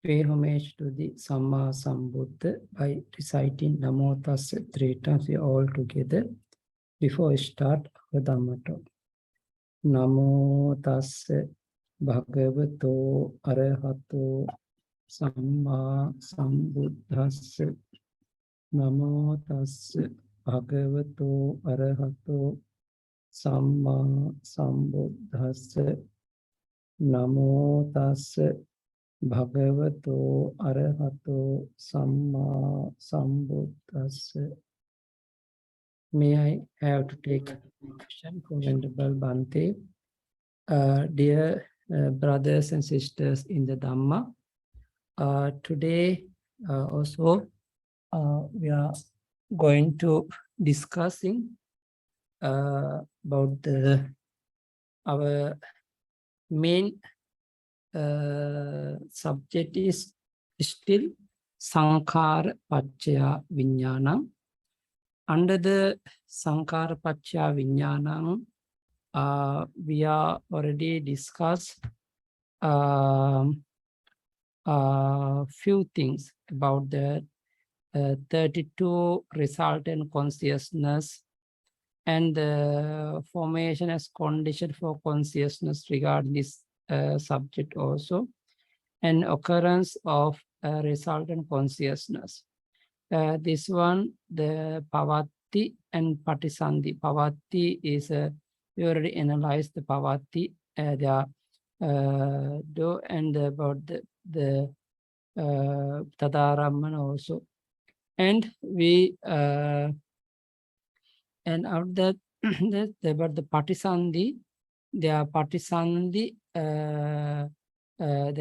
Pay homage to the Samma Sambuddha by reciting Namo Tassa 3 times. We all together before we start Abidhamma talk. Namo Tassa Bhagavato Arahato Samma Sambuddhassa. Namo Tassa Bhagavato Arahato Samma Sambuddhassa. Namo Tassa Bhagavato Arahato Samma Sambuddhassa. May I have to take a question from Venerable Bhante. Dear brothers and sisters in the Dhamma, today also we are going to discussing about our main subject is still Sankhara Paccaya Vijñānam. Under the Sankhara Paccaya Vijñānam, we are already discussed few things about the 32 resultant consciousness and the formation as condition for consciousness regarding this subject also, and occurrence of resultant consciousness. This one, the Pavatti and Paṭiccasamuppāda. Pavatti is, we already analyzed the Pavatti, and about the Tadarammana also. And we, and out that, about the Paṭiccasamuppāda, they are Paṭiccasamuppāda, they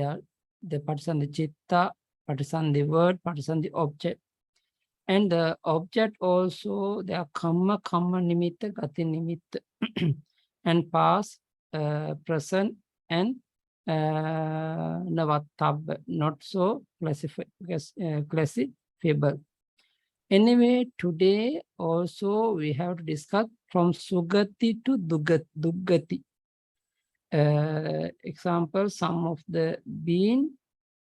are the Paṭiccasamuppāda Citta, Paṭiccasamuppāda word, Paṭiccasamuppāda object. And the object also, they are Kamma, Kamma Nimitta, Gati Nimitta, and past, present, and Navattabba, not so classifiable. Anyway, today also we have to discuss from Sugati to Duggati. Example, some of the being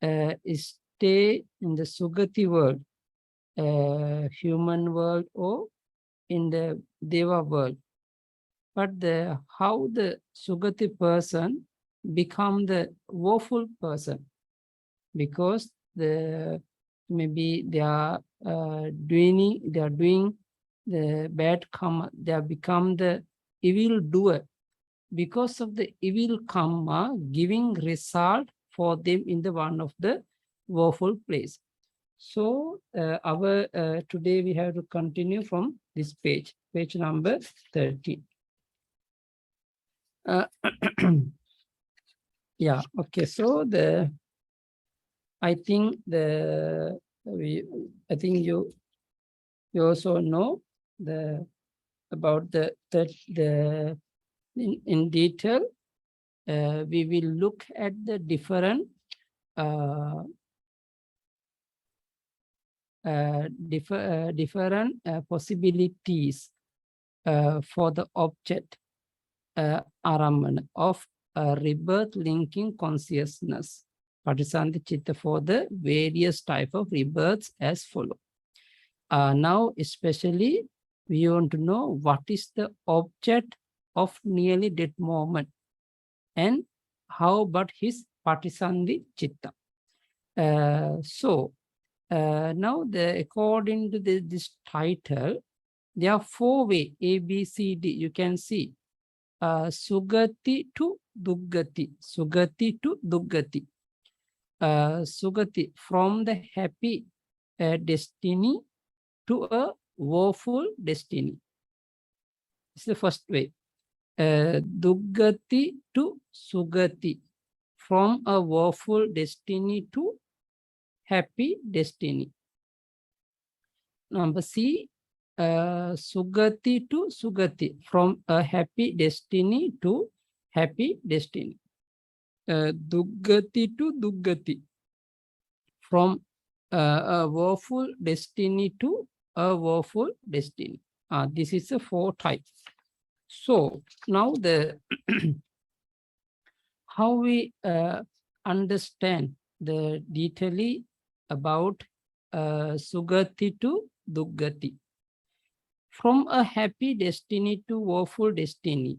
stay in the Sugati world, human world, or in the Deva world. But how the Sugati person become the woeful person? Because maybe they are doing the bad karma, they have become the evil doer. Because of the evil karma giving result for them in the one of the woeful place. So today we have to continue from this page number 13. Yeah, okay. So I think you also know about in detail. We will look at the different possibilities for the object Arammana of rebirth linking consciousness, Paṭiccasamuppāda Citta, for the various type of rebirths as follow. Now especially we want to know what is the object of nearly dead moment and how about his Paṭiccasamuppāda Citta. Now according to this title, there are 4 ways, A, B, C, D. You can see Sugati to Duggati, Sugati to Duggati. Sugati, from the happy destiny to a woeful destiny. It's the first way. Duggati to Sugati, from a woeful destiny to happy destiny. Number C, Sugati to Sugati, from a happy destiny to happy destiny. Duggati to Duggati, from a woeful destiny to a woeful destiny. This is the 4 types. So now how we understand the detail about Sugati to Duggati. From a happy destiny to woeful destiny.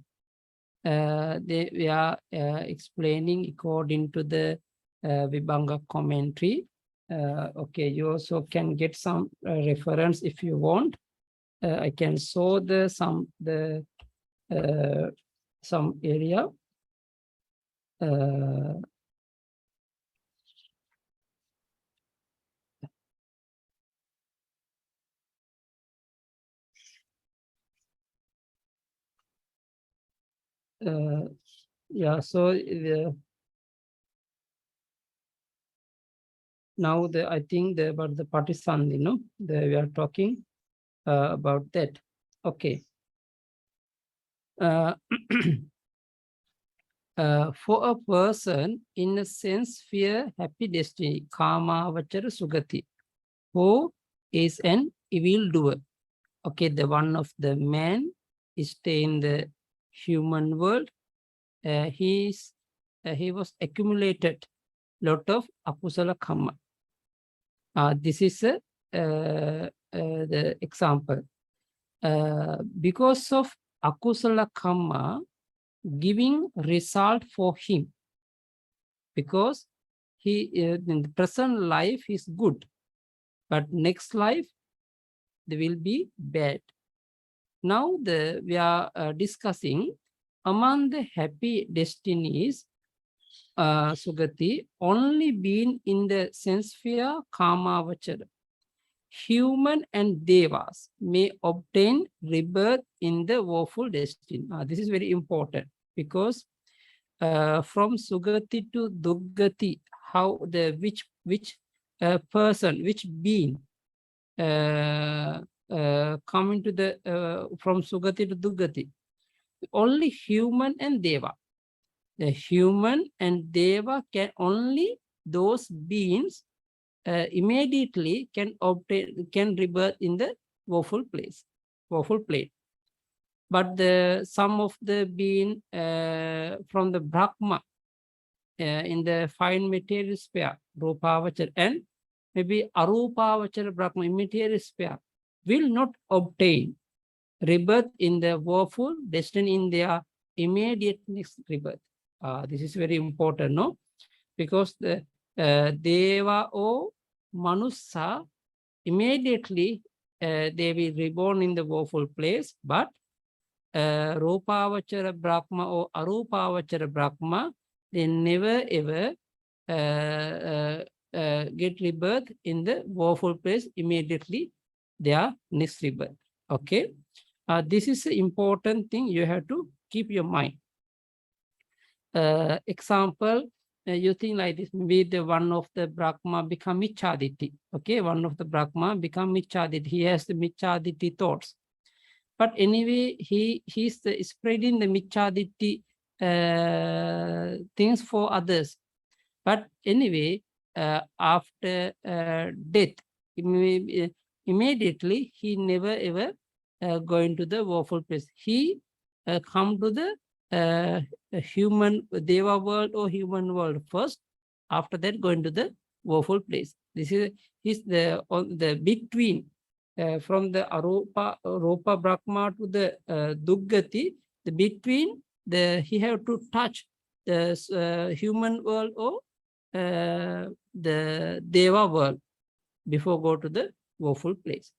We are explaining according to the Vibhanga commentary. Okay, you also can get some reference if you want. I can show some area. Yeah, so now I think about the Paṭiccasamuppāda, we are talking about that. Okay. For a person in a sense fear happy destiny, karma vachara sugati, who is an evil doer. Okay, the one of the man is stay in the human world. He was accumulated lot of akusala karma. This is the example. Because of akusala karma giving result for him, because he in the present life is good, but next life they will be bad. Now we are discussing among the happy destinies, Sugati, only being in the sense sphere karma vachara. Human and devas may obtain rebirth in the woeful destiny. This is very important because from Sugati to Duggati, how which person, which being coming to the from Sugati to Duggati, only human and deva. The human and deva can only those beings immediately can rebirth in the woeful place, woeful plane. But some of the being from the Brahma in the fine material sphere, Rupavachara, and maybe Arupavachara Brahma, immaterial sphere, will not obtain rebirth in the woeful destiny in their immediate next rebirth. This is very important, no? Because the Deva or Manusa, immediately they will reborn in the woeful place, but Rupavachara Brahma or Arupavachara Brahma, they never ever get rebirth in the woeful place immediately their next rebirth. Okay, this is an important thing you have to keep your mind. Example, you think like this, maybe the one of the Brahma become Michaditi. Okay, one of the Brahma become Michaditi. He has the Michaditi thoughts. But anyway, he's spreading the Michaditi things for others. But anyway, after death, immediately he never ever going to the woeful place. He come to the human Deva world or human world first. After that, going to the woeful place. This is the between. From the Rupa Brahma to the Duggati, the between he have to touch the human world or the Deva world before go to the woeful place.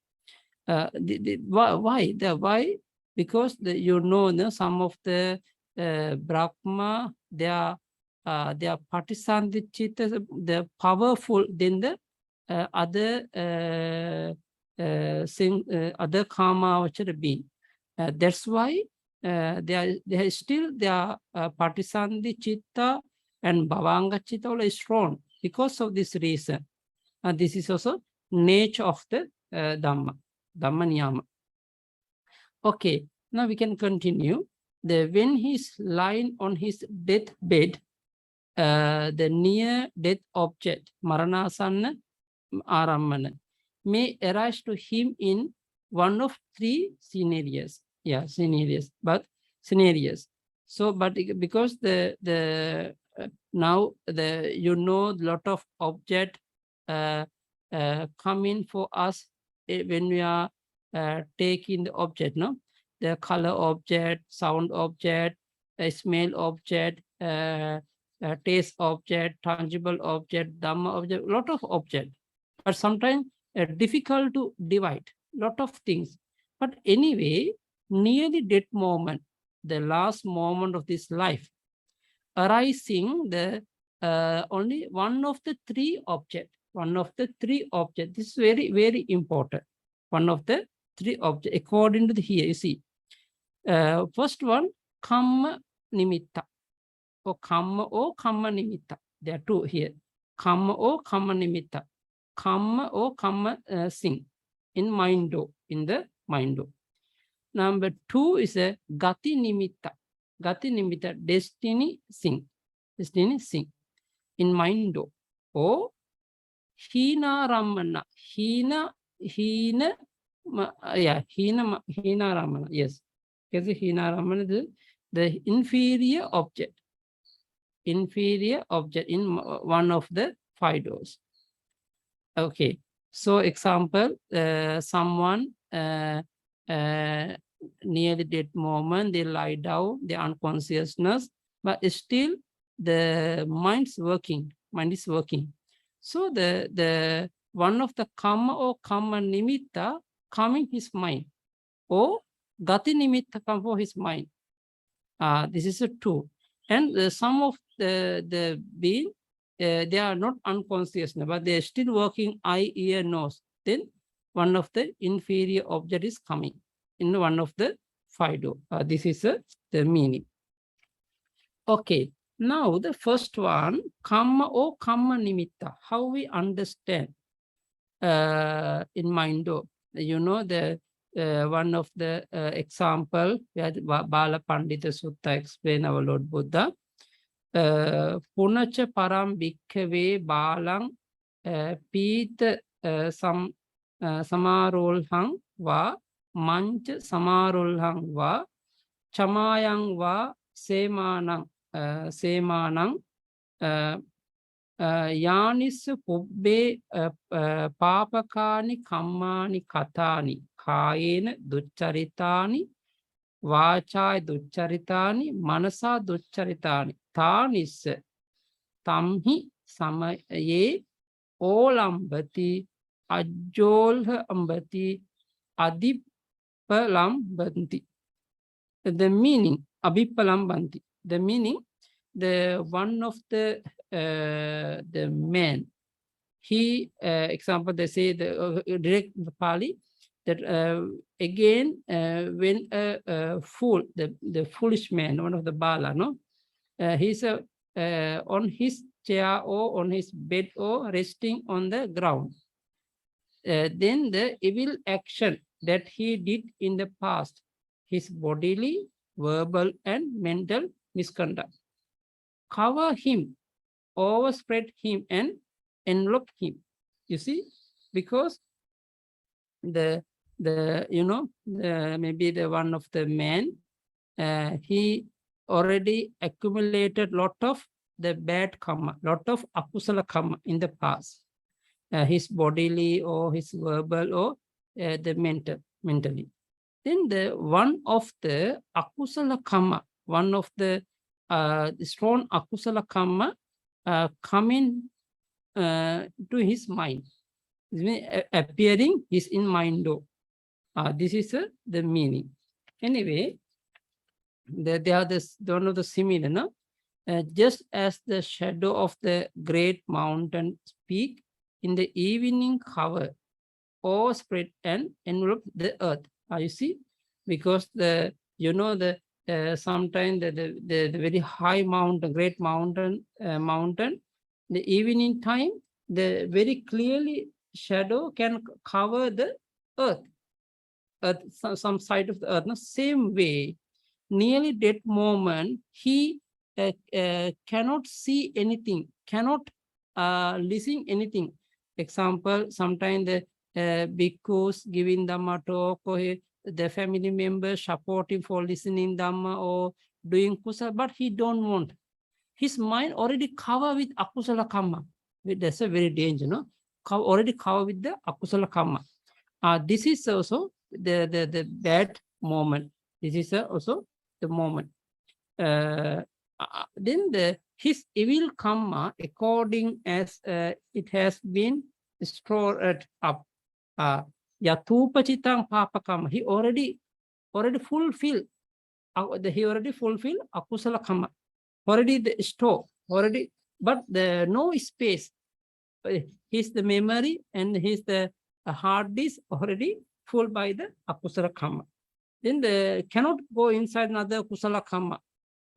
Why? Why? Because you know some of the Brahma, they are Paṭiccasamuppāda, they're powerful than the other other karma vachara being. That's why they are still Paṭiccasamuppāda and Bhavanga Chitta is strong because of this reason. This is also nature of the Dhamma Niyama. Okay, now we can continue. When he's lying on his deathbed, the near death object, Maranasanna Arammana, may arise to him in one of three scenarios. Yeah, scenarios. But scenarios. So, but because now lot of object come in for us when we are taking the object, no? The color object, sound object, smell object, taste object, tangible object, Dhamma object, lot of object. But sometimes difficult to divide, lot of things. But anyway, near the death moment, the last moment of this life, arising the only one of the three objects. One of the three objects. This is very, very important. One of the three objects. According to the here, you see. First one, kamma nimitta. Or kamma nimitta. There are two here. Kamma or kamma nimitta. Kamma or kamma sing. In mindo. In the mindo. Number two is a gati nimitta. Gati nimitta, destiny sing. Destiny sing. In mindo. Or hina ramana. Hina ramana. Yes. Because hina ramana is the inferior object. Inferior object in one of the five doors. Okay. So example, someone near the death moment, they lie down, the unconsciousness, but still the mind is working. So the one of the kamma or kamma nimitta coming his mind, or gati nimitta come for his mind. This is a two. And some of the being, they are not unconscious, but they are still working eye, ear, nose. Then one of the inferior object is coming in one of the five door. This is the meaning. Okay, now the first one, kamma or kamma nimitta. How we understand in Mindo? You know, the one of the example where Bala Pandita Sutta explain our Lord Buddha. Punacha param bhikkhave balang pita samarolhang va mancha samarolhang va chamayang va semanang yanis pubbe papakani kammani katani kayena duccharitani vachai duccharitani manasa duccharitani tanis tamhi samaye olambati ajolha ambati adippalambanti. The meaning, abippalambanti. The meaning, the one of the man, he, example, they say the direct the Pali, that again, when a fool, the foolish man, one of the Bala, no, he's on his chair or on his bed or resting on the ground. Then the evil action that he did in the past, his bodily, verbal, and mental misconduct, cover him, overspread him, and envelop him. You see, because maybe the one of the man, he already accumulated lot of the bad karma, lot of akusala karma in the past, his bodily or his verbal or the mentally. Then the one of the akusala karma, one of the strong akusala karma coming to his mind, appearing is in mindo. This is the meaning. Anyway, they are one of the similar, no? Just as the shadow of the great mountain peak in the evening cover or spread and envelop the earth. You see, because sometimes the very high mountain, great mountain, the evening time, the very clearly shadow can cover the earth, some side of the earth. No? Same way, nearly dead moment, he cannot see anything, cannot listen anything. Example, sometimes the bhikkhus giving Dhamma talk, or the family members supporting for listening Dhamma, or doing kusala, but he don't want. His mind already covered with akusala karma. That's a very danger, no? Already covered with the akusala karma. This is also the bad moment. This is also the moment. Then his evil karma, according as it has been stored up. Yatupachitang papakama. He already fulfilled. He already fulfilled akusala karma. Already the store. Already, but the no space. His the memory and his the hard disk already full by the akusala karma. Then the cannot go inside another kusala karma.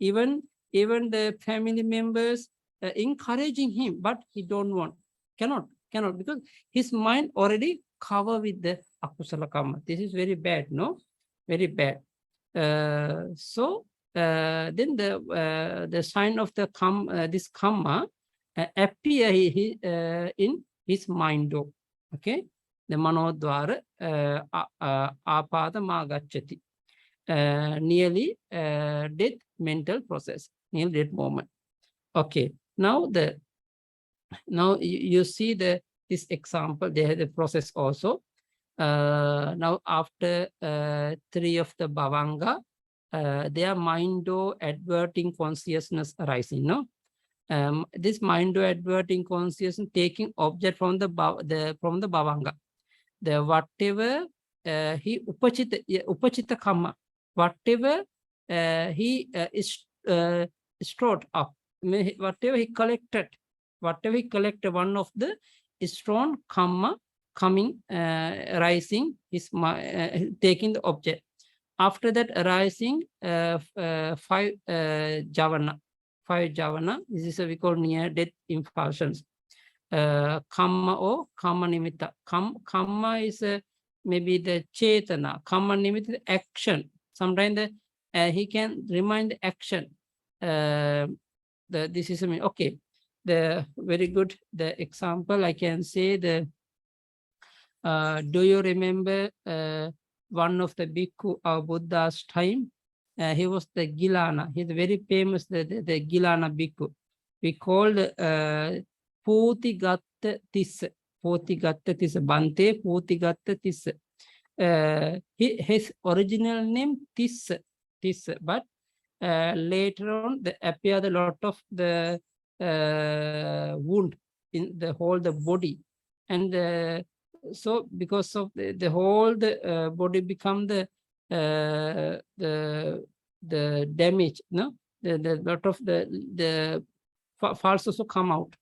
Even the family members encouraging him, but he don't want. Cannot because his mind already covered with the akusala karma. This is very bad, no? Very bad. So then the sign of the this karma appear in his mind. Okay, the manodwara apadama gacchati. Nearly death mental process, nearly death moment. Okay, now you see this example. They have the process also. Now after 3 of the bhavanga, their mind-o adverting consciousness arising. No, this mind-o adverting consciousness taking object from the bhavanga. The whatever he upachita karma, whatever he is stored up, whatever he collected, one of the strong karma coming, arising, is taking the object. After that arising 5 javana. 5 javana, this is we call near death impulsions. Kamma or karma nimitta. Kamma is maybe the chetana. Karma nimitta, action. Sometimes he can remind the action. This is okay. The very good. The example I can say the. Do you remember one of the bhikkhu of Buddha's time? He was the Gilana. He's very famous. The Gilana bhikkhu. We called Paṭiccasamuppāda Tissa. Paṭiccasamuppāda Tissa. Bhante Paṭiccasamuppāda Tissa. His original name Tissa. But later on, there appeared a lot of the wound in the whole the body, and so because of the whole the body become the damage. No, the lot of the falls also come out.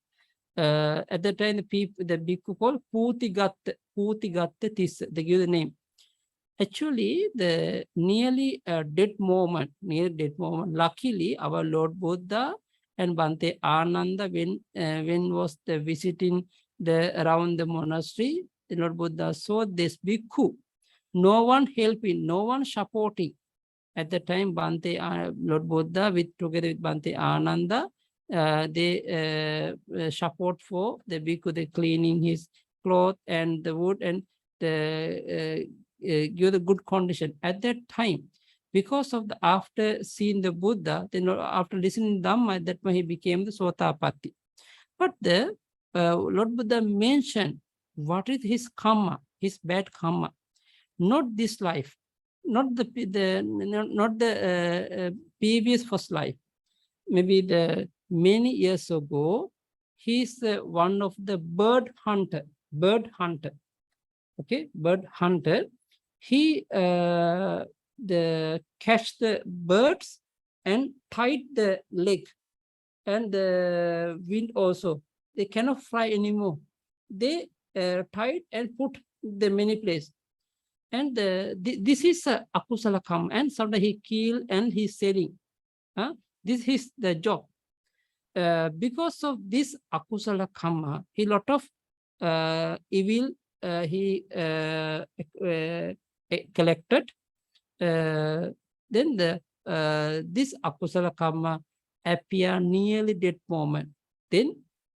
At that time, the bhikkhu called Paṭiccasamuppāda Tissa. They give the name. Actually, the nearly dead moment. Luckily, our Lord Buddha and Bhante Ananda, when was the visiting around the monastery, the Lord Buddha saw this bhikkhu. No one helping, no one supporting. At the time, Lord Buddha together with Bhante Ananda, they support for the bhikkhu, they cleaning his cloth and the wood and give the good condition. At that time, because of after seeing the Buddha, then after listening to Dhamma, that way he became the Sotapatti. But the Lord Buddha mentioned what is his karma, his bad karma, not this life, not the previous first life. Maybe the many years ago, he's one of the bird hunter. Okay, bird hunter. He catch the birds and tied the leg and the wind also. They cannot fly anymore. They tied and put the many place. And this is akusala karma. And sometimes he kill and he's selling. This is the job. Because of this akusala karma, he lot of evil he collected. Then this akusala karma appear nearly dead moment. Then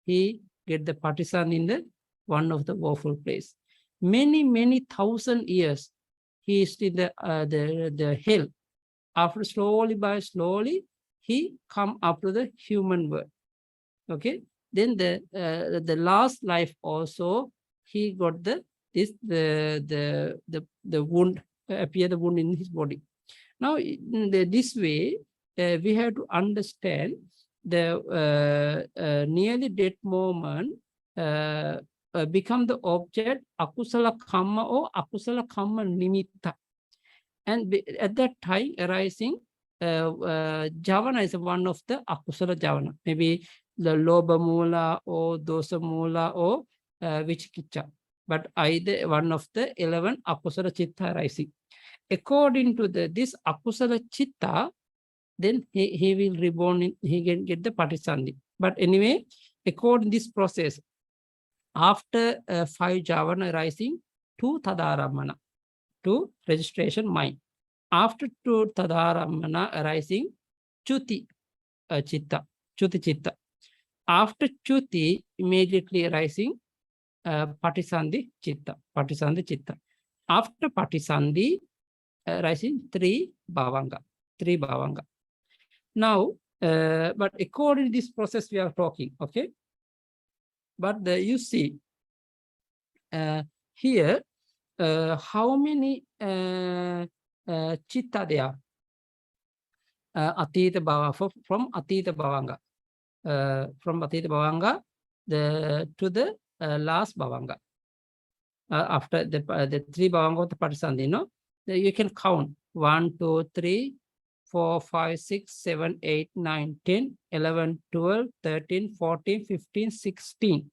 he get the partisan in the one of the woeful place. Many 1,000 years he is in the hell. After slowly by slowly, he come up to the human world. Okay. Then the last life also, he got the wound, appear the wound in his body. Now, in this way, we have to understand the nearly death moment become the object akusala kamma or akusala kamma nimitta. And at that time arising, javana is one of the akusala javana. Maybe the lobha mula or dosa mula or vichikicha. But either one of the 11 akusala chitta arising. According to this akusala chitta, then he will reborn in, he can get the patisandhi. But anyway, according to this process, after 5 javana arising, 2 tadaramana, 2 registration mind. After 2 tadaramana arising, chuti chitta, chuti chitta. After chuti, immediately arising patisandhi chitta, patisandhi chitta. After patisandhi, arising 3 bhavanga, 3 bhavanga. Now, but according to this process we are talking, okay? But you see here, how many chitta there are? Atita bhava, from Atita bhavanga, from Atita bhavanga to the last bhavanga. After the 3 bhavanga of the patisandhi, no? You can count 1, 2, 3, 4, 5, 6, 7, 8, 9, 10, 11, 12, 13, 14, 15, 16.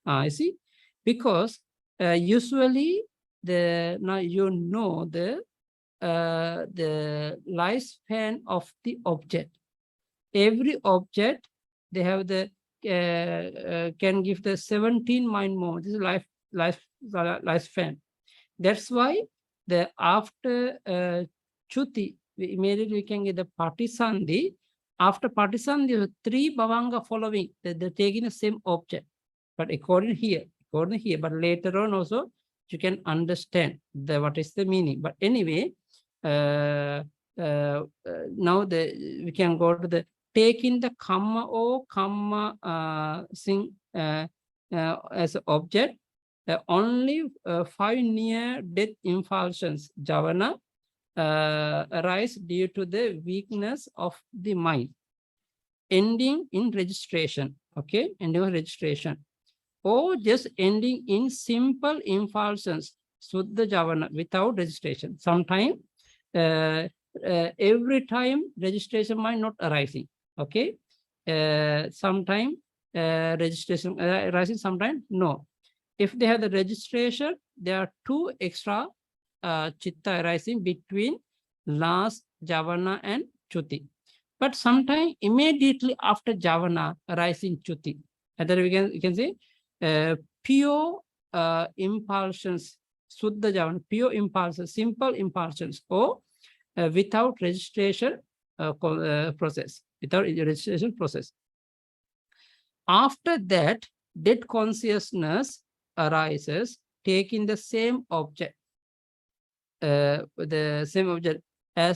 You see, because usually now you know the lifespan of the object. Every object, they have the can give the 17 mind moments. This is lifespan. That's why the after chuti, immediately we can get the patisandhi. After patisandhi, 3 bhavanga following, they're taking the same object. But according here, but later on also you can understand what is the meaning. But anyway, now we can go to the taking the kamma or kamma thing as an object. Only 5 near death impulsions, javana, arise due to the weakness of the mind, ending in registration. Okay, ending in registration, or just ending in simple impulsions, suddha javana, without registration. Sometimes, every time registration might not arising. Okay, sometimes registration arising, sometimes no. If they have the registration, there are 2 extra chitta arising between last javana and chuti. But sometimes immediately after javana arising chuti, and then you can say pure impulsions, suddha javana, pure impulsions, simple impulsions, or without registration process, without registration process. After that, dead consciousness arises, taking the same object, as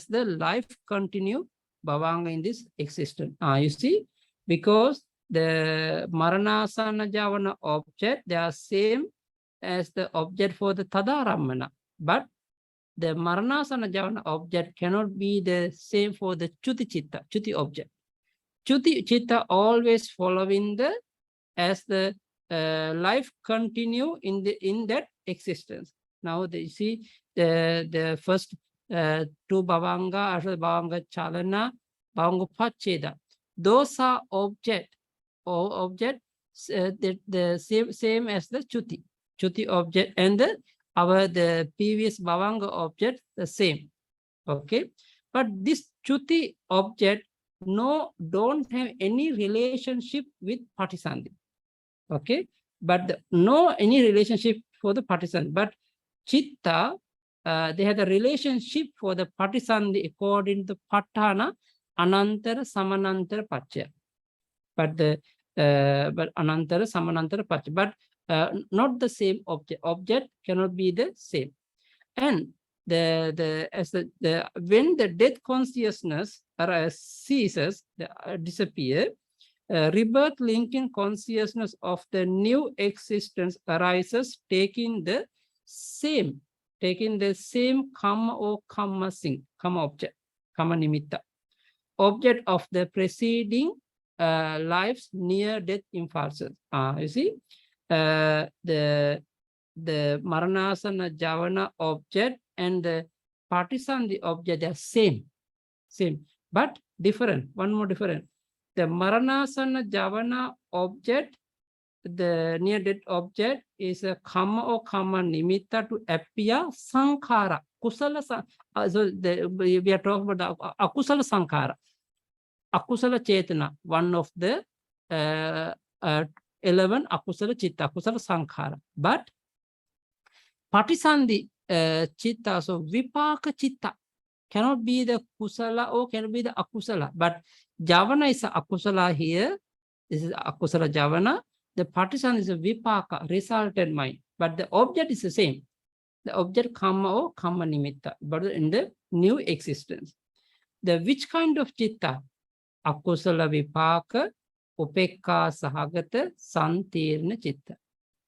the life continue bhavanga in this existence. You see, because the maranasana javana object, they are same as the object for the tadaramana, but the maranasana javana object cannot be the same for the chuti chitta, chuti object. Chuti chitta always following the as the life continue in that existence. Now they see the first 2 bhavanga, after bhavanga chalana, bhavanga pacceda. Those are object the same as the chuti object, and the previous bhavanga object the same. Okay, but this chuti object don't have any relationship with patisandhi. Okay, but no any relationship for the patisandhi, but chitta, they have the relationship for the patisandhi according to patthana anantara samanantara pacchaya. But but anantara samanantara pacchaya, but not the same object. Object cannot be the same. And when the death consciousness ceases, disappear, rebirth linking consciousness of the new existence arises, taking the same karma or karma sing, karma object, karma nimitta, object of the preceding life's near-death impulses. You see, the Maranasana Javana object and the Paṭiccasamuppāda object, they are same, but different. One more different. The Maranasana Javana object, the near-death object, is a karma or karma nimitta to appear sankhara. Kusala, so we are talking about the akusala sankhara. Akusala chetana, one of the 11 akusala chitta, akusala sankhara. But Paṭiccasamuppāda chitta, so vipaka chitta, cannot be the kusala or cannot be the akusala. But Javana is a akusala here. This is akusala Javana. The Paṭiccasamuppāda is a vipaka, resultant mind. But the object is the same. The object karma or karma nimitta, but in the new existence. The which kind of chitta? Akusala vipaka, upekka sahagata, santirna chitta.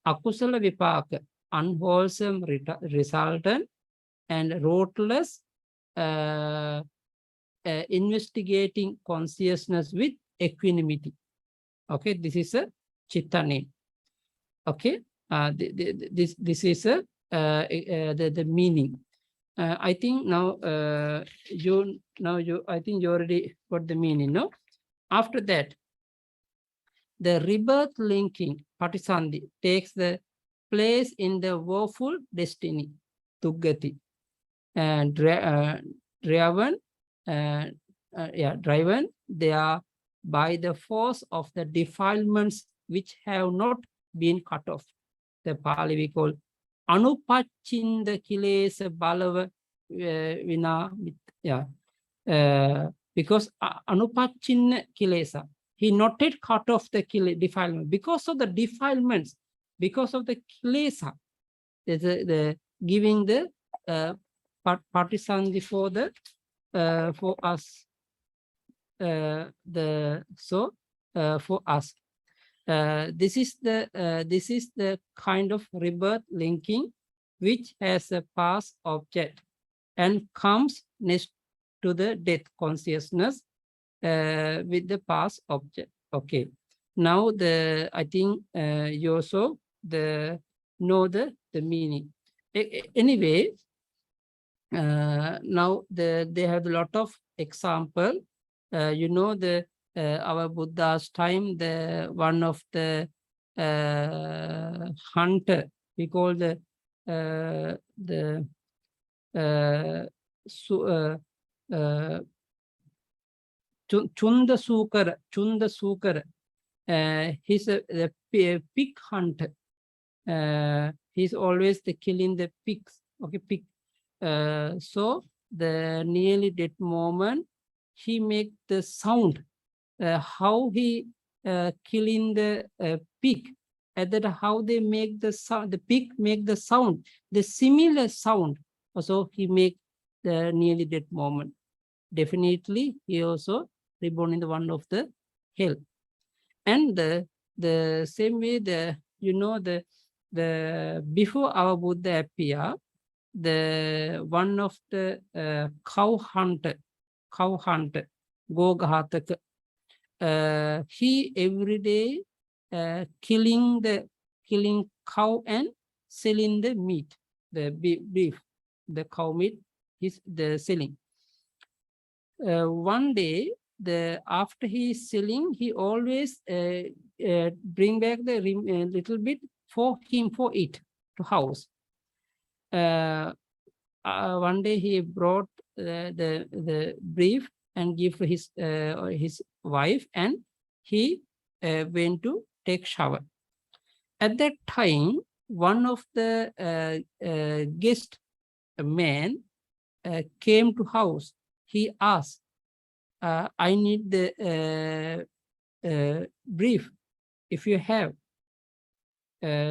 Akusala vipaka, unwholesome resultant and rootless investigating consciousness with equanimity. Okay, this is a chitta name. Okay, this is a the meaning. I think now I think you already got the meaning, no? After that, the rebirth linking Paṭiccasamuppāda takes the place in the woeful destiny, Tuggati, and driven there by the force of the defilements which have not been cut off. The Pali we call Anupachinda Kilesa Balava Vina. Because Anupachinna Kilesa, he not yet cut off the defilement. Because of the defilements, because of the Kilesa, the giving the Paṭiccasamuppāda for the for us. For us. This is the kind of rebirth linking which has a past object and comes next to the death consciousness with the past object. Okay. Now I think you also know the meaning. Anyway, now they have a lot of example. You know, our Buddha's time, the one of the hunter, we call the Chunda Sukara. He's the pig hunter. He's always killing the pigs. Okay, pig. So the nearly dead moment, he make the sound. How he killing the pig, and that how they make the sound. The pig make the sound, the similar sound. Also, he make the nearly dead moment. Definitely, he also reborn in the one of the hell. And the same way, the before our Buddha appear, the one of the cow hunter, Goghataka, he every day killing cow and selling the meat, the beef, the cow meat, is the selling. One day, after he is selling, he always bring back the little bit for him for it to house. One day he brought the beef and give to his wife, and he went to take shower. At that time, one of the guest man came to house. He asked, I need the brief, if you have.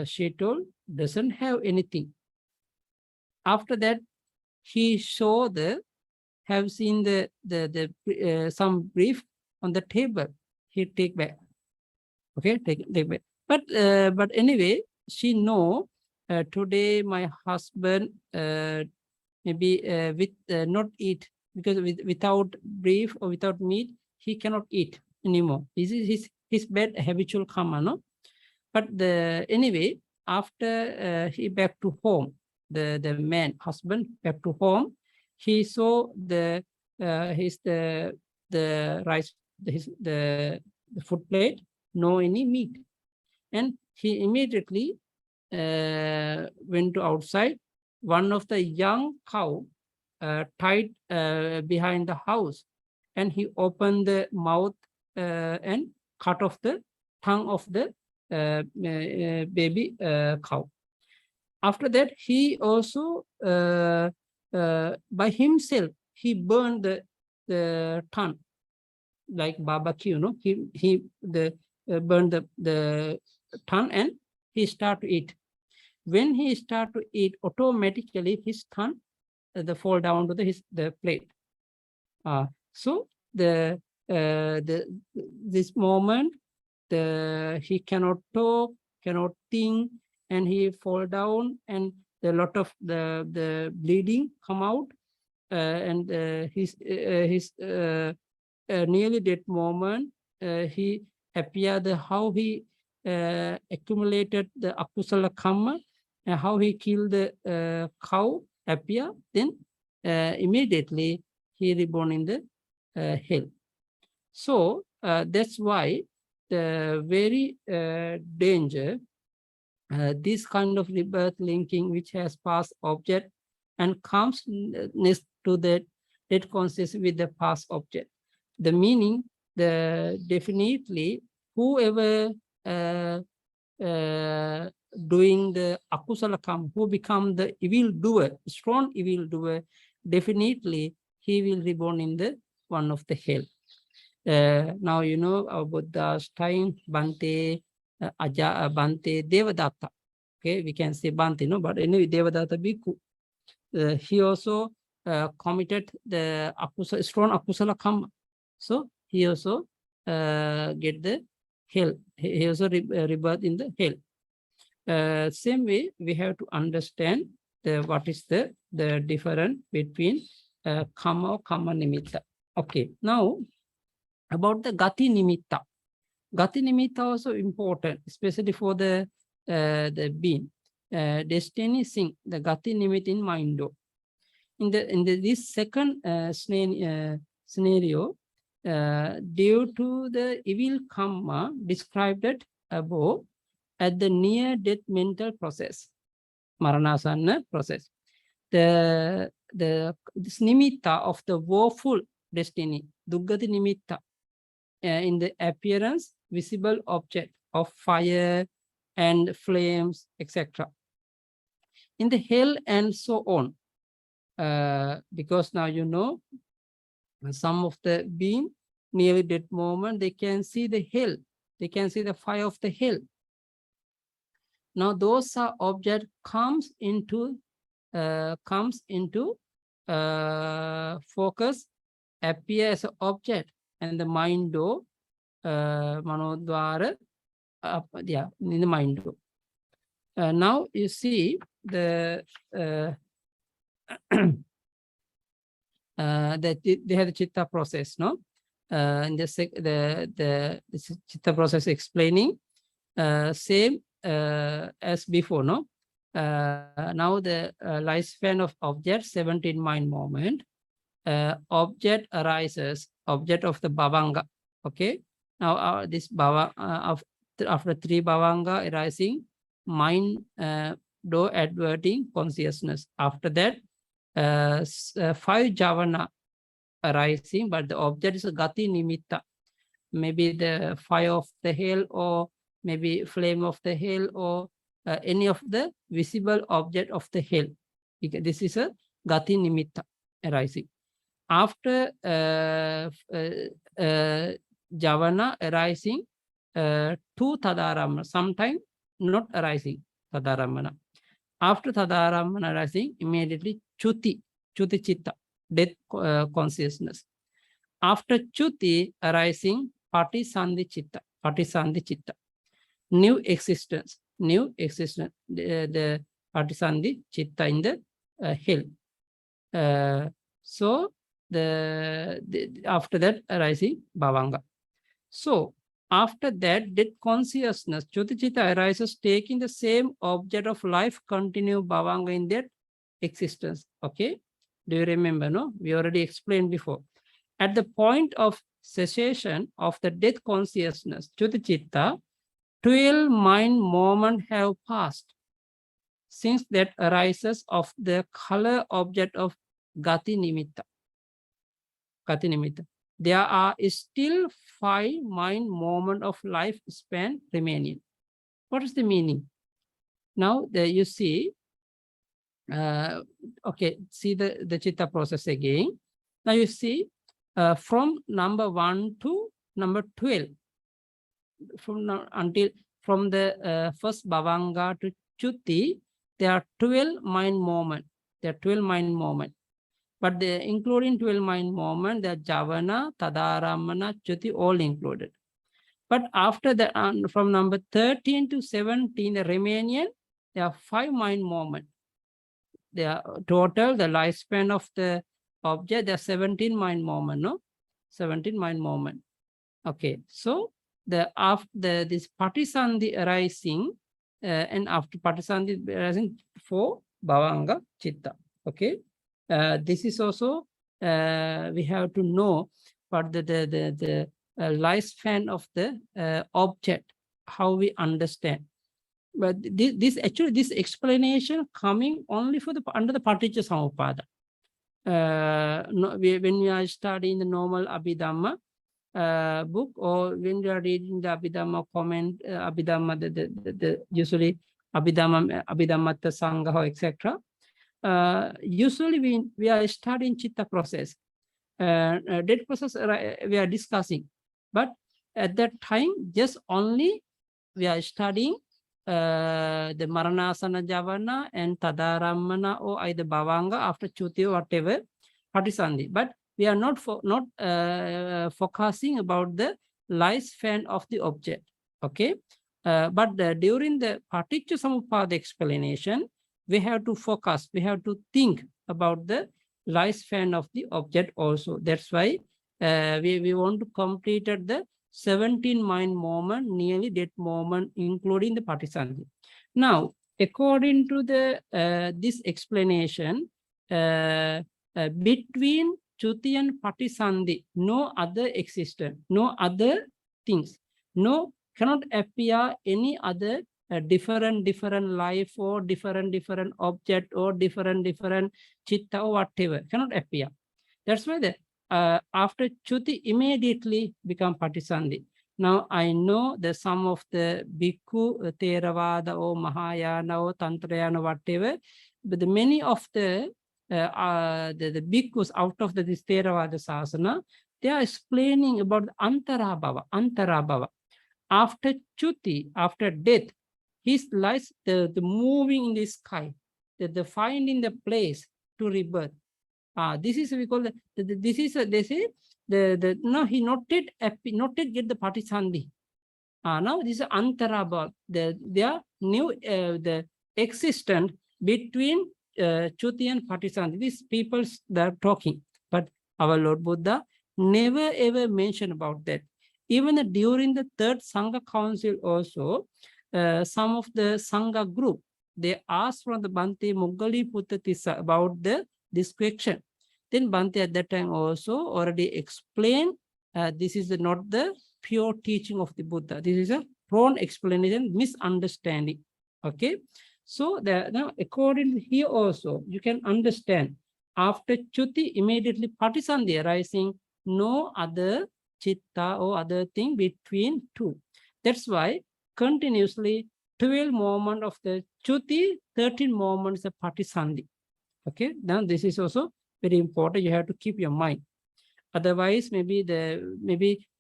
She told, doesn't have anything. After that, he saw have seen some brief on the table. He take back. Okay, take back. But anyway, she know today my husband maybe with not eat, because without brief or without meat he cannot eat anymore. This is his bad habitual karma, no? But anyway, after he back to home, the man husband back to home, he saw the rice, the food plate, no any meat, and he immediately went to outside. One of the young cow tied behind the house, and he opened the mouth and cut off the tongue of the baby cow. After that, he also by himself he burned the tongue like barbecue. He burned the tongue and he start to eat. When he start to eat, automatically his tongue fall down to the plate. So this moment he cannot talk, cannot think, and he fall down, and a lot of the bleeding come out, and his nearly dead moment. He appeared how he accumulated the akusala karma, and how he killed the cow appear. Then immediately he reborn in the hell. So that's why the very danger, this kind of rebirth linking which has past object and comes next to the dead conscious with the past object. The meaning, definitely whoever doing the akusala karma, who become the evil doer, strong evil doer, definitely he will reborn in the one of the hell. Now you know our Buddha's time, Bante, Bante Devadatta. Okay, we can say Bante, no, but anyway, Devadatta Bhikkhu. He also committed the strong akusala karma. So he also get the hell. He also rebirth in the hell. Same way, we have to understand what is the difference between karma or karma nimitta. Okay, now about the gati nimitta. Gati nimitta also important, especially for the being. Destiny sing the gati nimitta in mind. In this second scenario, due to the evil karma described above at the near-death mental process, maranasana process, this nimitta of the woeful destiny, duggati nimitta, in the appearance, visible object of fire and flames, etc. In the hell and so on. Because now you know, some of the being nearly dead moment, they can see the hell, they can see the fire of the hell. Now those are object comes into focus, appear as an object, and the mind do manodwara, in the mind do. Now you see the that they have the chitta process, no? And the chitta process explaining same as before, no? Now the lifespan of object, 17 mind moment. Object arises, object of the bhavanga. Okay. Now this bhava after 3 bhavanga arising, mind do adverting consciousness. After that, 5 javana arising, but the object is a gati nimitta. Maybe the fire of the hell, or maybe flame of the hell, or any of the visible object of the hell. This is a gati nimitta arising. After javana arising, 2 tadaramana, sometimes not arising tadaramana. After tadaramana arising, immediately chuti Chuti Chitta, death consciousness. After Chuti arising Paṭiccasamuppāda Chitta, Paṭiccasamuppāda Chitta, new existence, the Paṭiccasamuppāda Chitta in the hell. So after that arising Bhavanga. So after that, death consciousness, Chuti Chitta arises, taking the same object of life, continue Bhavanga in that existence. Okay, do you remember? No, we already explained before. At the point of cessation of the death consciousness, Chuti Chitta, 12 mind moments have passed. Since that arises of the color object of Gati Nimitta. Gati Nimitta. There are still 5 mind moments of life span remaining. What is the meaning? Now there you see, okay, see the Chitta process again. Now you see from number 1 to number 12, from the first Bhavanga to Chuti, there are 12 mind moments. There are 12 mind moments. But including 12 mind moments, the Javana, Tadaramana, Chuti, all included. But after that, from number 13 to 17, the remaining, there are 5 mind moments. They are total, the lifespan of the object, there are 17 mind moments, no? 17 mind moments. Okay, so after this Paṭiccasamuppāda arising, and after Paṭiccasamuppāda arising for Bhavanga Chitta. Okay. This is also we have to know what the lifespan of the object, how we understand. But this explanation coming only for under the Paṭiccasamuppāda. When we are studying the normal Abidhamma book, or when we are reading the Abidhamma comment, Abidhamma, usually Abidhamma Sangha, etc. Usually we are studying Chitta process, death process we are discussing, but at that time just only we are studying the Maranasana Javana and Tadaramana, or either Bhavanga after Chuti or whatever, Paṭiccasamuppāda. But we are not focusing about the lifespan of the object. Okay, but during the Paṭiccasamuppāda explanation, we have to focus, we have to think about the lifespan of the object also. That's why we want to complete the 17 mind moment, nearly death moment, including the Paṭiccasamuppāda. Now, according to the this explanation, between Chuti and Paṭiccasamuppāda, no other existence, no other things, cannot appear any other different life or different object or different chitta or whatever, cannot appear. That's why the after Chuti immediately become Paṭiccasamuppāda. Now I know that some of the Bhikkhu, Theravada or Mahayana or Tantrayana, whatever, but many of the Bhikkhus out of this Theravada Sasana, they are explaining about the Antarabhava. After Chuti, after death, his life, the moving in the sky, the finding the place to rebirth. This is we call they say no, he not yet get the Paṭiccasamuppāda. Now this is Antarabhava. They are new the existent between Chuti and Paṭiccasamuppāda. These people they are talking, but our Lord Buddha never ever mentioned about that. Even during the third Sangha Council also, some of the Sangha group, they asked from the Bhante Moggali Putta Tissa about this question. Then Bhante at that time also already explained this is not the pure teaching of the Buddha. This is a wrong explanation, misunderstanding. Okay, so now according here also you can understand after Chuti immediately Paṭiccasamuppāda arising, no other chitta or other thing between two. That's why continuously 12 moments of the Chuti, 13 moments of Paṭiccasamuppāda. Okay, now this is also very important. You have to keep your mind. Otherwise, maybe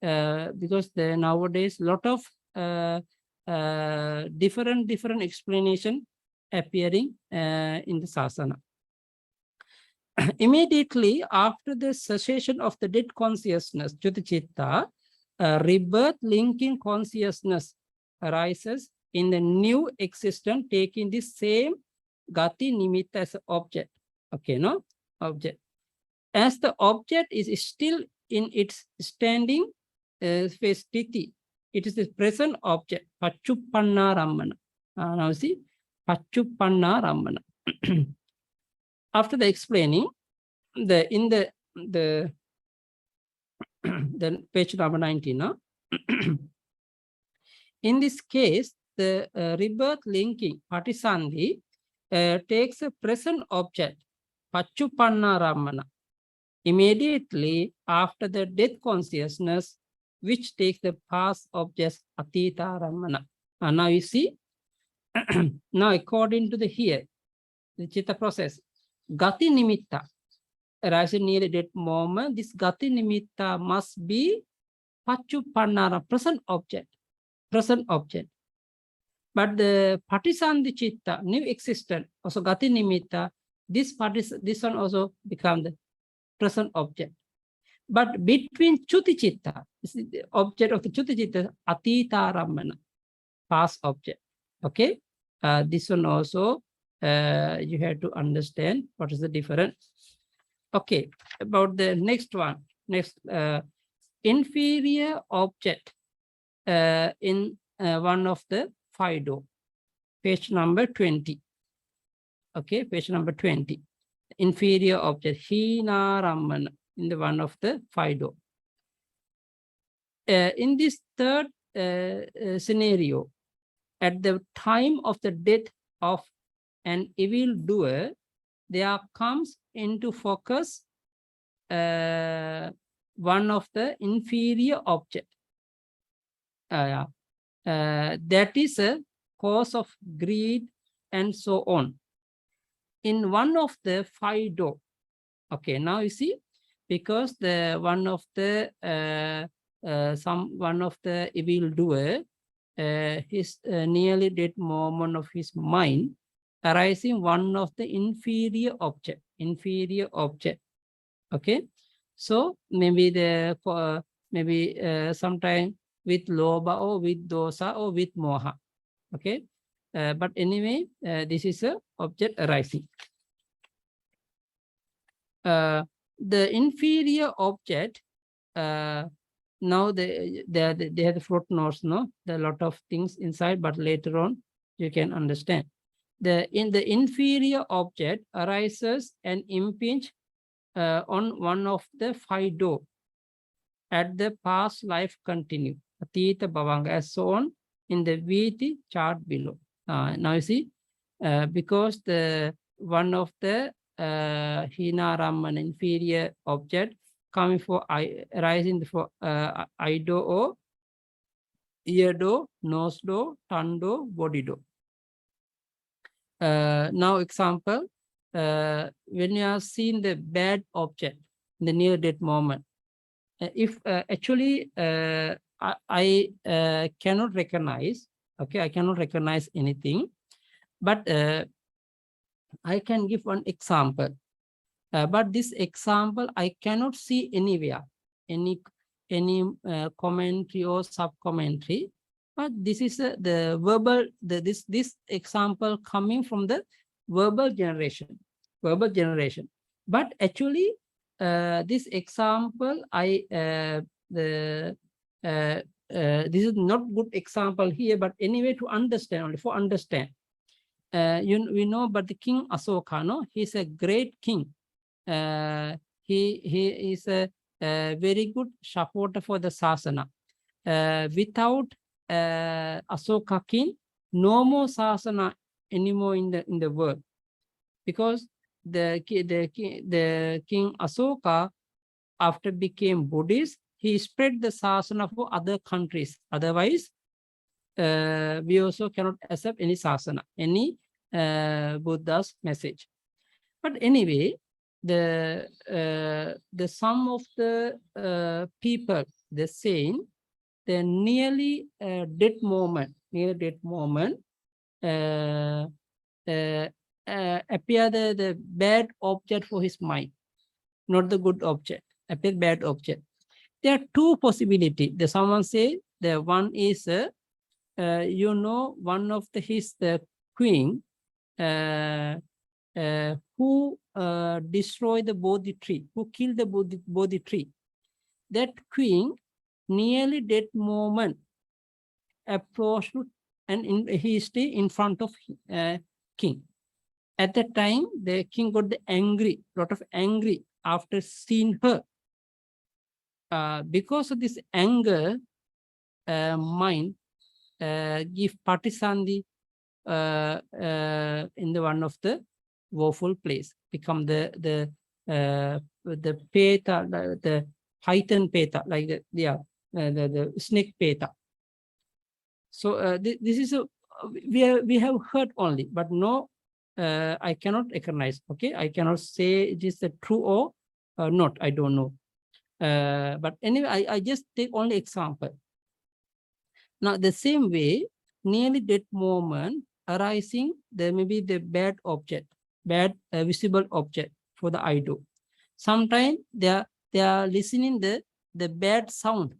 because nowadays lot of different explanation appearing in the sasana. Immediately after the cessation of the dead consciousness, Chuti-Chitta, rebirth linking consciousness arises in the new existence, taking the same Gati Nimitta as an object. Okay, no? Object. As the object is still in its standing phase sthiti, it is the present object, Paccuppanna Rammana. Now see, Paccuppanna Rammana. After the explaining, the page number 19, no? In this case, the rebirth linking Patisandhi takes a present object, Paccuppanna Rammana, immediately after the death consciousness, which takes the past objects, Atita Rammana. And now you see, now according to the here, the Chitta process, Gati Nimitta, arising near the dead moment, this Gati Nimitta must be Paccuppanna, present object. Present object. But the Patisandhi Chitta, new existence, also Gati Nimitta, this one also becomes the present object. But between Chuti Chitta, the object of the Chuti Chitta, Atita Rammana, past object. Okay? This one also, you have to understand what is the difference. Okay, about the next one. Next, inferior object in one of the Fido, page number 20. Okay, page number 20. Inferior object, Hina Rammana, in the one of the Fido. In this third scenario, at the time of the death of an evil doer, there comes into focus one of the inferior object. That is a cause of greed and so on. In one of the Fido, okay, now you see, because the one of the evil doer, his nearly dead moment of his mind arising one of the inferior object. Okay, so maybe the sometime with loba or with dosa or with moha. Okay, but anyway, this is a object arising. The inferior object, now they have the footnotes, no? There are a lot of things inside, but later on you can understand. In the inferior object arises and impinge on one of the Fido at the past life continue, Atita Bhavanga, as shown in the VT chart below. Now you see, because the one of the Hina Rammana inferior object coming for arising for Ido or ear do, nose do, tongue do, body do. Now example, when you are seeing the bad object in the near death moment, if actually I cannot recognize, okay, I cannot recognize anything, but I can give one example. But this example I cannot see anywhere, any commentary or sub-commentary. But this is the verbal, this example coming from the verbal generation. But actually, this example, this is not good example here, but anyway to understand, only for understand. We know about the King Asoka, no? He's a great king. He is a very good supporter for the Sasana. Without Asoka king, no more Sasana anymore in the world, because the King Asoka, after became Buddhist, he spread the Sasana for other countries. Otherwise, we also cannot accept any Sasana, any Buddha's message. But anyway, the sum of the people, the saying, the nearly dead moment, appear the bad object for his mind, not the good object, appear bad object. There are two possibilities. The someone say the one is, one of his queen who destroyed the Bodhi tree, who killed the Bodhi tree. That queen, nearly dead moment, approached and he stay in front of king. At that time, the king got lot of angry after seeing her. Because of this anger, mind give Paṭiccasamuppāda in the one of the woeful place, become the Peta, the heightened Peta, like the snake Peta. So this is we have heard only, but no, I cannot recognize. Okay, I cannot say it is true or not. I don't know. But anyway, I just take only example. Now, the same way, nearly that moment arising, there may be the bad object, bad visible object for the idol. Sometimes they are listening the bad sound.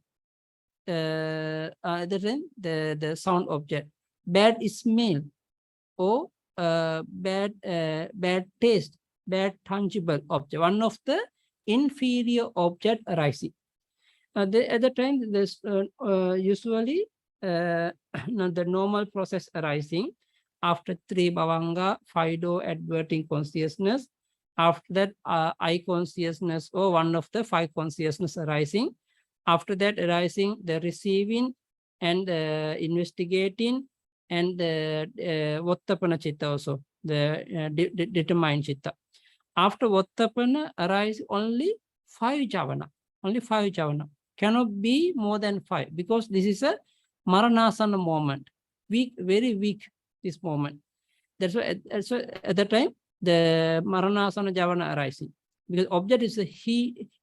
The sound object, bad smell, or bad taste, bad tangible object. One of the inferior object arising. At the time, there's usually the normal process arising after 3 bhavanga, 5 do adverting consciousness. After that, I consciousness or one of the 5 consciousness arising. After that, arising the receiving and investigating and the Vattapana Chitta also, the determined Chitta. After Vattapana arise only 5 Javana, only 5 Javana. Cannot be more than 5 because this is a Maranasana moment, weak, very weak this moment. That's why at that time the Maranasana Javana arising because object is a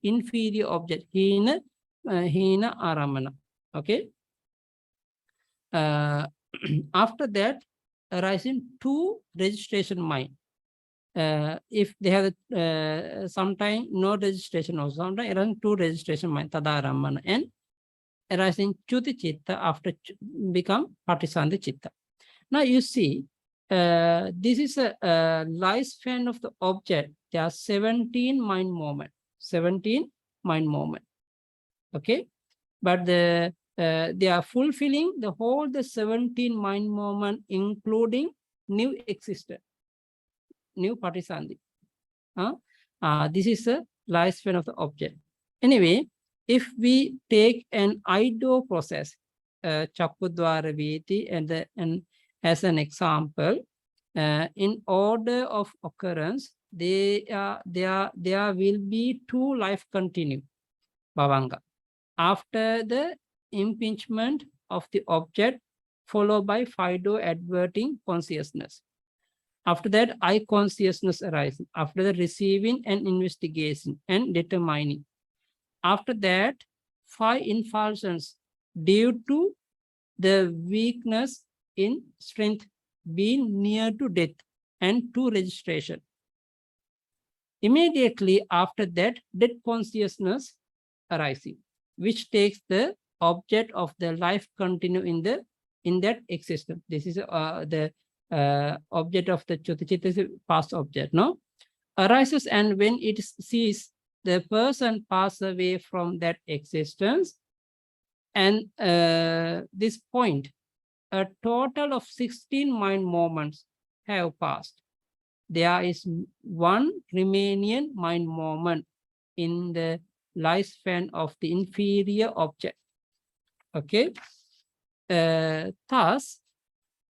inferior object, hina aramana. Okay. After that, arising 2 registration mind. If they have sometime no registration also, sometimes around 2 registration mind, tadaramana, and arising Chuti Chitta after become Paṭiccasamuppāda Chitta. Now you see, this is a lifespan of the object. There are 17 mind movement, 17 mind movement. Okay, but they are fulfilling the whole the 17 mind movement, including new existence, new Paṭiccasamuppāda. This is a lifespan of the object. Anyway, if we take an IDO process, Cakkudvara Viti, and as an example, in order of occurrence, there will be 2 life continue, bhavanga. After the impingement of the object, followed by 5 do adverting consciousness. After that, I consciousness arises. After the receiving and investigation and determining. After that, 5 impulsions due to the weakness in strength being near to death and 2 registration. Immediately after that, death consciousness arising, which takes the object of the life continue in that existence. This is the object of the Chitta is a past object, no? Arises, and when it sees the person pass away from that existence, and this point, a total of 16 mind moments have passed. There is 1 remaining mind moment in the lifespan of the inferior object. Okay. Thus,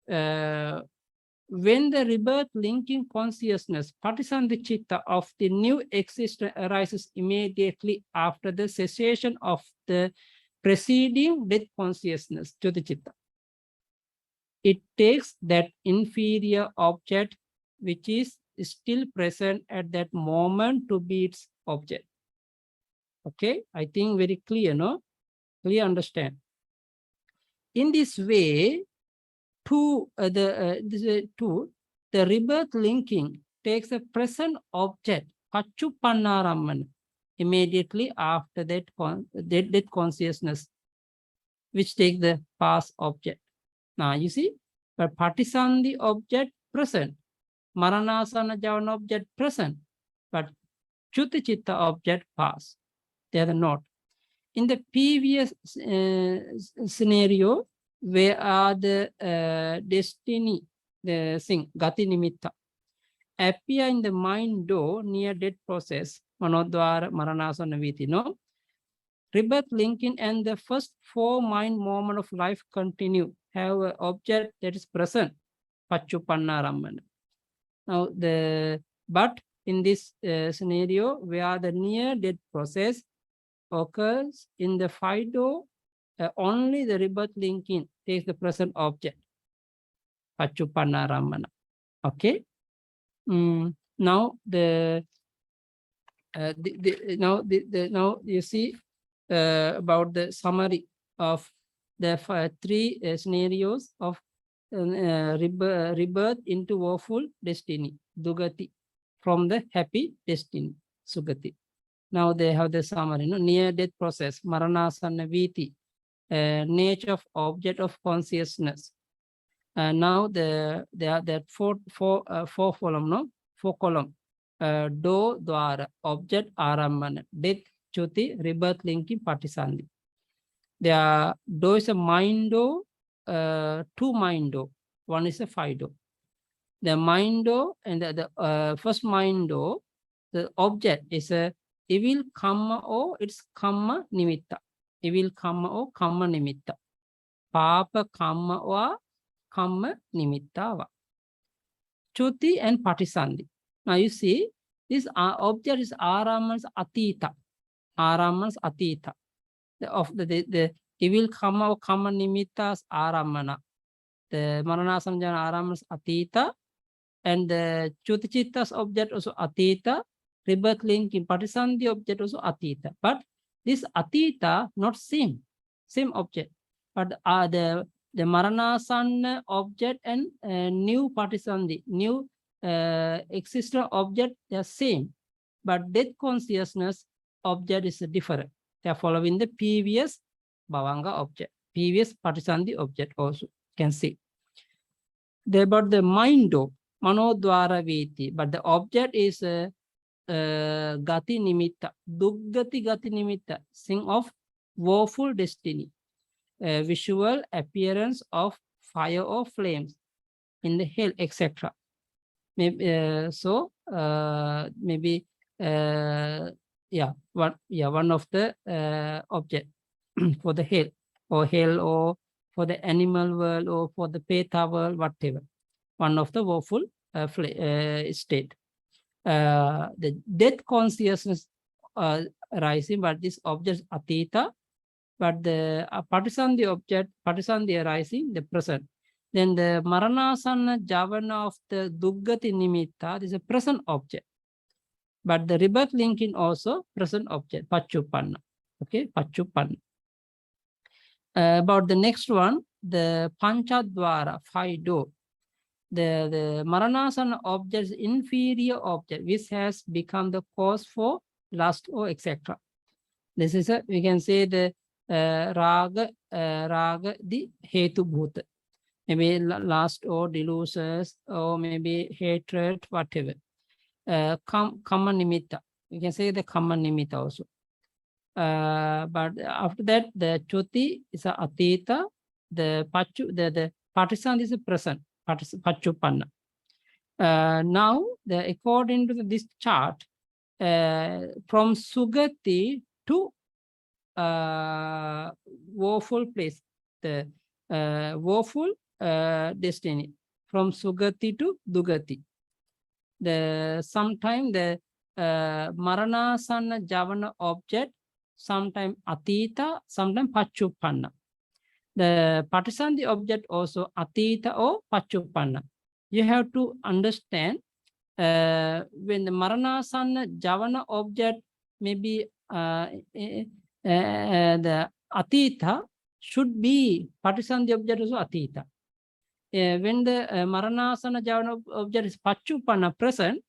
when the rebirth linking consciousness, Paṭiccasamuppāda Chitta of the new existence arises immediately after the cessation of the preceding death consciousness to the Chitta. It takes that inferior object which is still present at that moment to be its object. Okay, I think very clear, no? Clear understand. In this way, two the rebirth linking takes a present object, Paṭiccasamuppāda, immediately after that consciousness, which takes the past object. Now you see, but Paṭiccasamuppāda object present, Maranasana Javana object present, but Chuti-Chitta object past. They are not. In the previous scenario, where are the destiny, the thing, Gati Nimitta, appear in the mind door near death process, Manodwara, Maranasana Viti, no? Rebirth linking and the first 4 mind moment of life continue, have an object that is present, Paṭiccasamuppāda. Now, but in this scenario, where the near death process occurs in the Fido, only the rebirth linking takes the present object, Paṭiccasamuppāda. Okay. Now now you see about the summary of the 3 scenarios of rebirth into woeful destiny, Dugati, from the happy destiny, Sugati. Now they have the summary, near death process, Maranasana Viti, nature of object of consciousness. Now there are that four column, do, dwara, object, arambana, death, chuti, rebirth, linking, Paṭiccasamuppāda. There do is a mind do, 2 mind do, one is a fido. The mind do and the first mind do, the object is a evil kamma or its kamma nimitta. Evil kamma or kamma nimitta. Papa kamma or kamma nimitta va. Chuti and Paṭiccasamuppāda. Now you see, this object is Araman's atita. Araman's atita. The evil kamma or kamma nimittas aramana. The Maranasana Araman's atita. And the Chuti-Chitta's object also atita. Rebirth linking Paṭiccasamuppāda object also atita. But this atita not same object. But the Maranasana object and new Paṭiccasamuppāda, new existent object, they are same. But death consciousness object is different. They are following the previous Bhavanga object, previous Paṭiccasamuppāda object also can see. About the mind do, Manodwara Viti, but the object is Gati Nimitta, Duggati Gati Nimitta, thing of woeful destiny, visual appearance of fire or flames in the hell, etc. Maybe maybe one of the object for the hell or for the animal world or for the Peta world, whatever. One of the woeful state. The death consciousness arising, but this object is atita, but the Paṭiccasamuppāda object, Paṭiccasamuppāda arising, the present. Then the Maranasana Javana of the Duggati Nimitta is a present object. But the rebirth linking also present object, Paṭiccasamuppāda. Okay, Paṭiccasamuppāda. About the next one, the Panchadwara, 5 door. The Maranasana object is inferior object, which has become the cause for lust or etc. This is we can say the raga, the hetu bhuta. Maybe lust or delusions or maybe hatred, whatever. Kamma nimitta. We can say the kamma nimitta also. But after that, the chuti is a atita, the Paṭiccasamuppāda is a present. Paṭiccasamuppāda. Now, according to this chart, from Sugati to woeful place, the woeful destiny, from Sugati to Dugati. Sometime the Maranasana Javana object, sometime Atita, sometime Paṭiccasamuppāda. The Paṭiccasamuppāda object also atita or Paṭiccasamuppāda. You have to understand when the Maranasana Javana object maybe the atita should be Paṭiccasamuppāda object also atita. when the Maranasana Javana object is Paccuppanna present,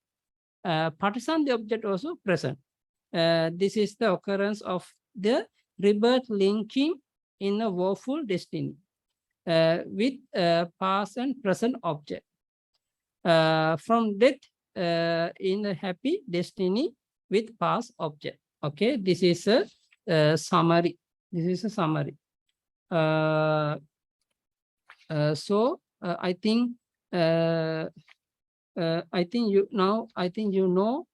Patisandhi object also present. This is the occurrence of the rebirth linking in a woeful destiny with past and present object. From death in a happy destiny with past object. Okay, this is a summary. This is a summary. So I think you know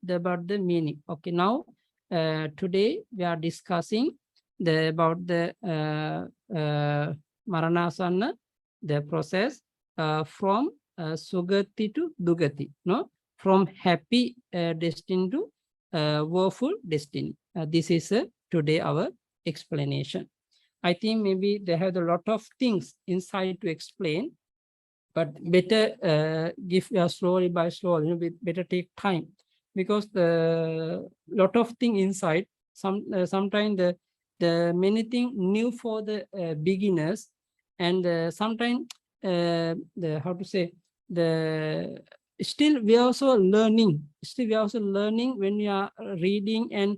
about the meaning. Okay, now today we are discussing about the Maranasana, the process from Sugati to Dugati, no, from happy destiny to woeful destiny. This is today our explanation. I think maybe they have a lot of things inside to explain, but better give slowly by slowly, better take time, because the lot of thing inside, sometimes the many thing new for the beginners, and sometimes the how to say, the still we are also learning, when we are reading and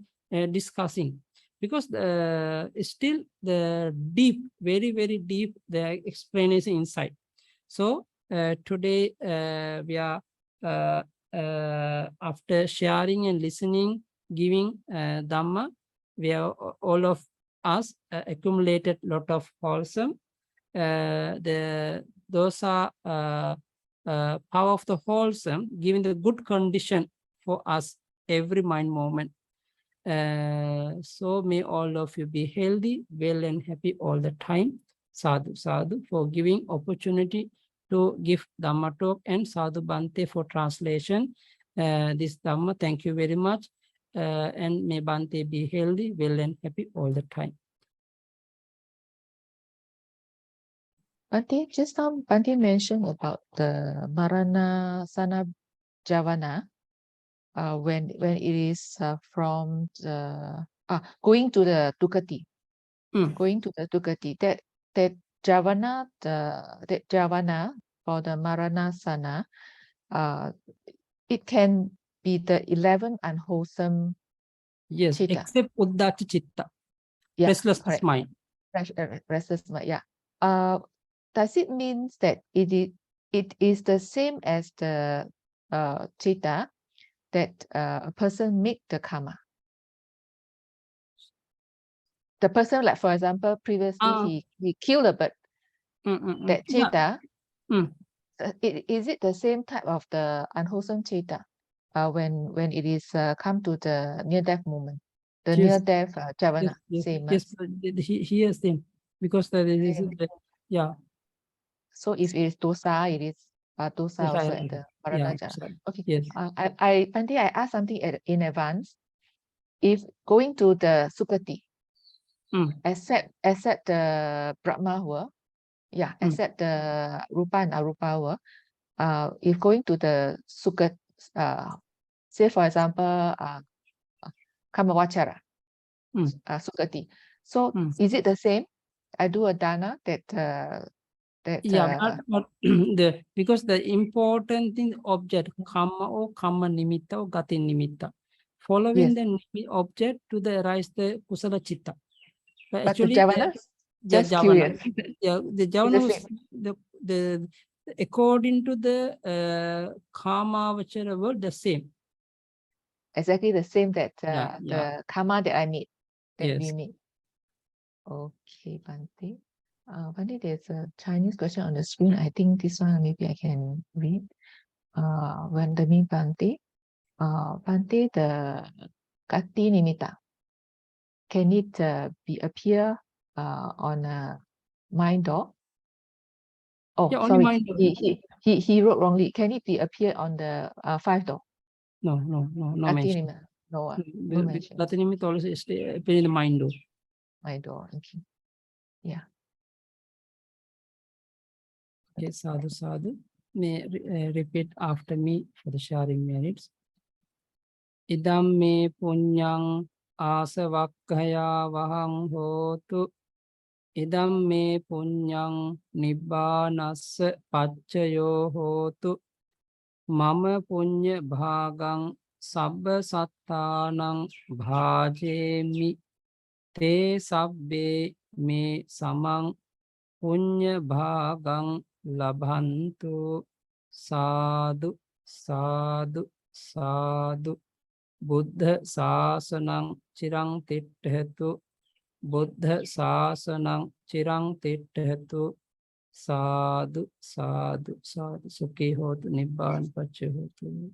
discussing, because still the deep, very deep, the explanation inside. So today we are after sharing and listening, giving Dhamma, we are all of us accumulated lot of wholesome. Those are power of the wholesome, giving the good condition for us every mind moment. So may all of you be healthy, well and happy all the time. Sadhu, sadhu for giving opportunity to give Dhamma talk, and Sadhu Bante for translation. This Dhamma, thank you very much. And may Bante be healthy, well and happy all the time. Bante, just now Bante mentioned about the Maranasana Javana. When it is from the going to the Dugati, going to the Dugati, that Javana, that Javana for the Maranasana, it can be the 11 unwholesome. Yes, chitta. Except Uddhacca Chitta, Yeah, restless correct. mind. Restless mind, yeah. Does it mean that it is the same as the chitta that a person make the karma? The person, like for example, previously he killed a bird. That chitta, is it the same type of the unwholesome chitta when it is come to the near-death moment? The near-death Javana, same. Yes, he has same, because that is yeah. So if it is dosa, it is dosa also at the Maranaja. Okay. Yes. Bante, I asked something in advance. If going to the Sukati, except the Brahma world, yeah, except the Rupa and Arupa world, if going to the Sukat, say for example, Kamawachara, Sukati. So is it the same? I do a dana that yeah, but because the important thing, object, karma or karma nimitta or gati nimitta, following the object to the rise the kusala chitta. But actually, the Javana, just curious. Yeah, the Javana was the according to the karma vachara world, the same. Exactly the same that the karma that I made, that we made. Okay, Bante. Bante, there's a Chinese question on the screen. I think this one maybe I can read. When the name Bante, Bante, the Gati Nimitta, can it be appear on a mind door? Oh, Yeah, sorry, mind door. he wrote wrongly. Can it be appear on the 5 door? No mention. No mention. Gati nimitta also appear in the mind door. Mind door, okay. Yeah. Okay, sadhu, sadhu. May repeat after me for the sharing merits. Idam me punyang asavakkaya vahang hotu. idam me punyang nibbanassa paccayo hotu mama punya bhagang sabba sattanang bhajemi te sabbe me samang punya bhagang labhantu sadu sadu sadu buddha sasanang cirang tiṭṭhatu buddha sasanang cirang tiṭṭhatu sadu sadu sadu sukhi hotu nibbana paccayo hotu